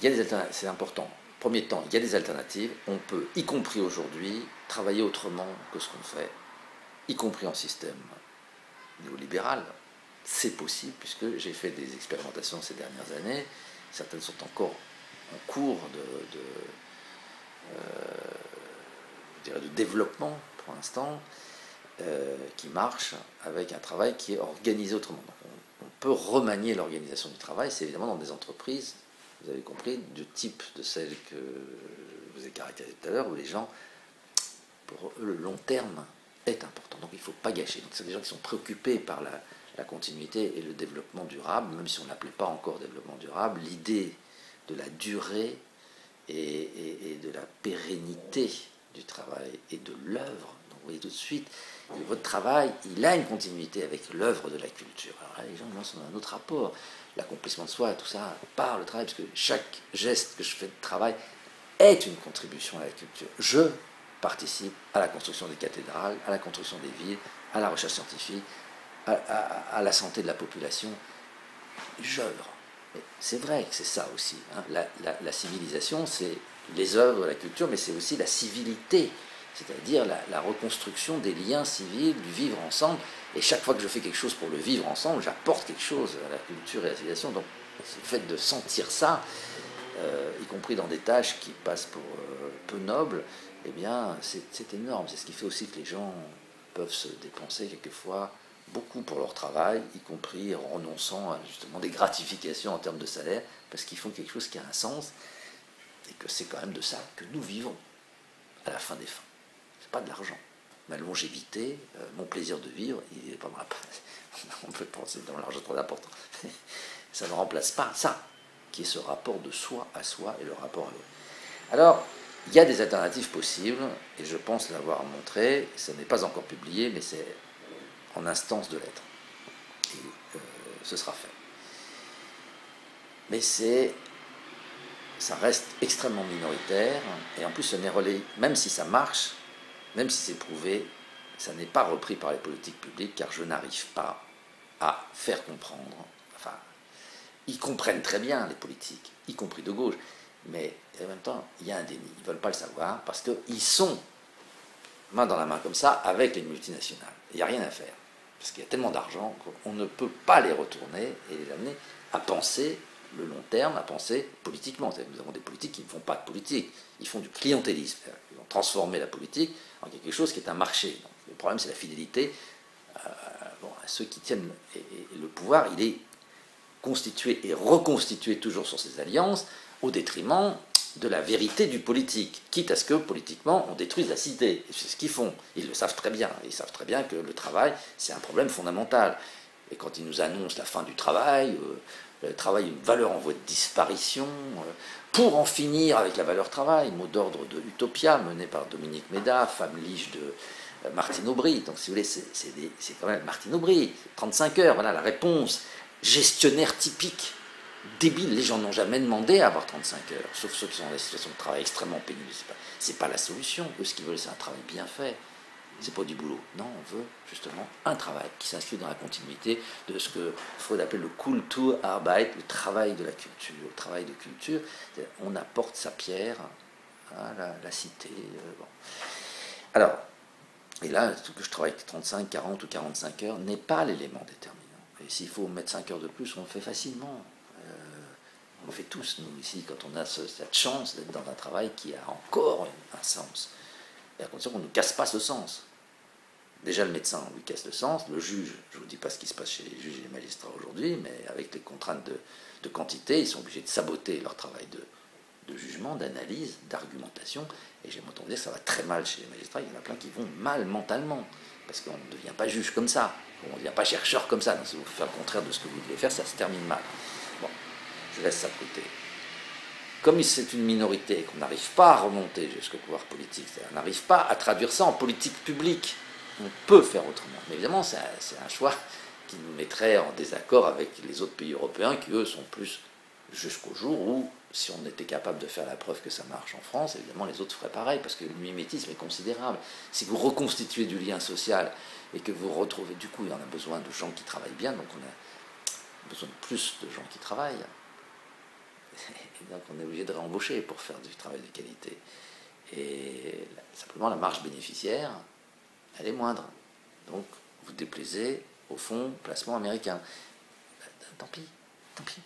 y a des alternatives, c'est important. Premier temps, il y a des alternatives. On peut, y compris aujourd'hui, travailler autrement que ce qu'on fait, y compris en système néolibéral. C'est possible, puisque j'ai fait des expérimentations ces dernières années. Certaines sont encore en cours de développement pour l'instant, qui marche avec un travail qui est organisé autrement. Donc on peut remanier l'organisation du travail, c'est évidemment dans des entreprises, vous avez compris, du type de celles que je vous ai caractérisées tout à l'heure, où les gens, pour eux, le long terme est important. Donc il ne faut pas gâcher. Donc c'est des gens qui sont préoccupés par la continuité et le développement durable, même si on n'appelait pas encore développement durable, l'idée de la durée et de la pérennité du travail et de l'œuvre. Donc vous voyez tout de suite que votre travail, il a une continuité avec l'œuvre de la culture. Alors là, les gens sont dans un autre rapport. L'accomplissement de soi, tout ça, par le travail, parce que chaque geste que je fais de travail est une contribution à la culture. Je participe à la construction des cathédrales, à la construction des villes, à la recherche scientifique, à la santé de la population. J'œuvre. C'est vrai que c'est ça aussi. Hein. La civilisation, c'est les œuvres, la culture, mais c'est aussi la civilité, c'est-à-dire la reconstruction des liens civils, du vivre ensemble. Et chaque fois que je fais quelque chose pour le vivre ensemble, j'apporte quelque chose à la culture et à la civilisation. Donc, le fait de sentir ça, y compris dans des tâches qui passent pour peu nobles, eh bien, c'est énorme. C'est ce qui fait aussi que les gens peuvent se dépenser quelquefois beaucoup pour leur travail, y compris en renonçant à justement des gratifications en termes de salaire, parce qu'ils font quelque chose qui a un sens, et que c'est quand même de ça que nous vivons à la fin des fins. C'est pas de l'argent. Ma longévité, mon plaisir de vivre, il est pas mal. On peut penser dans l'argent trop important. Ça ne remplace pas ça, qui est ce rapport de soi à soi et le rapport à l'autre. Alors, il y a des alternatives possibles, et je pense l'avoir montré. Ça n'est pas encore publié, mais c'est en instance de l'être. Et ce sera fait. Mais ça reste extrêmement minoritaire, et en plus, ce n'est relayé, même si ça marche, même si c'est prouvé, ça n'est pas repris par les politiques publiques, car je n'arrive pas à faire comprendre, enfin, ils comprennent très bien, les politiques, y compris de gauche, mais en même temps, il y a un déni, ils ne veulent pas le savoir, parce qu'ils sont main dans la main comme ça, avec les multinationales. Il n'y a rien à faire, parce qu'il y a tellement d'argent qu'on ne peut pas les retourner et les amener à penser le long terme, à penser politiquement. Nous avons des politiques qui ne font pas de politique, ils font du clientélisme. Ils ont transformé la politique en quelque chose qui est un marché. Donc, le problème, c'est la fidélité. À ceux qui tiennent et le pouvoir, il est constitué et reconstitué toujours sur ces alliances, au détriment de la vérité du politique, quitte à ce que, politiquement, on détruise la cité. C'est ce qu'ils font. Ils le savent très bien. Ils savent très bien que le travail, c'est un problème fondamental. Et quand ils nous annoncent la fin du travail, le travail a une valeur en voie de disparition, pour en finir avec la valeur travail, mot d'ordre de Utopia, mené par Dominique Méda, femme lige de Martine Aubry. Donc, si vous voulez, c'est quand même Martine Aubry, 35 heures, voilà la réponse. Gestionnaire typique, débile, les gens n'ont jamais demandé à avoir 35 heures, sauf ceux qui sont dans des situations de travail extrêmement pénibles. C'est pas la solution. Eux, ce qu'ils veulent, c'est un travail bien fait. C'est pas du boulot. Non, on veut justement un travail qui s'inscrit dans la continuité de ce que Freud appelle le Kulturarbeit, le travail de la culture. Le travail de culture, on apporte sa pierre à la cité. Bon. Alors, et là, que je travaille 35, 40 ou 45 heures n'est pas l'élément déterminant. Et s'il faut mettre 5 heures de plus, on le fait facilement. On le fait tous, nous, ici, quand on a cette chance d'être dans un travail qui a encore un sens. Et à condition qu'on ne casse pas ce sens. Déjà, le médecin lui casse le sens. Le juge, je ne vous dis pas ce qui se passe chez les juges et les magistrats aujourd'hui, mais avec les contraintes de quantité, ils sont obligés de saboter leur travail de jugement, d'analyse, d'argumentation. Et j'aime autant dire que ça va très mal chez les magistrats. Il y en a plein qui vont mal mentalement. Parce qu'on ne devient pas juge comme ça. On ne devient pas chercheur comme ça. Donc, si vous faites le contraire de ce que vous devez faire, ça se termine mal. Bon, je laisse ça de côté. Comme c'est une minorité et qu'on n'arrive pas à remonter jusqu'au pouvoir politique, on n'arrive pas à traduire ça en politique publique, on peut faire autrement. Mais évidemment, c'est un choix qui nous mettrait en désaccord avec les autres pays européens qui, eux, sont plus jusqu'au jour où, si on était capable de faire la preuve que ça marche en France, évidemment, les autres feraient pareil, parce que le mimétisme est considérable. Si vous reconstituez du lien social et que vous retrouvez, du coup, il y en a besoin de gens qui travaillent bien, donc on a besoin de plus de gens qui travaillent. Et donc on est obligé de réembaucher pour faire du travail de qualité. Et simplement la marge bénéficiaire, elle est moindre. Donc vous déplaisez au fonds placement américain. Tant pis, tant pis.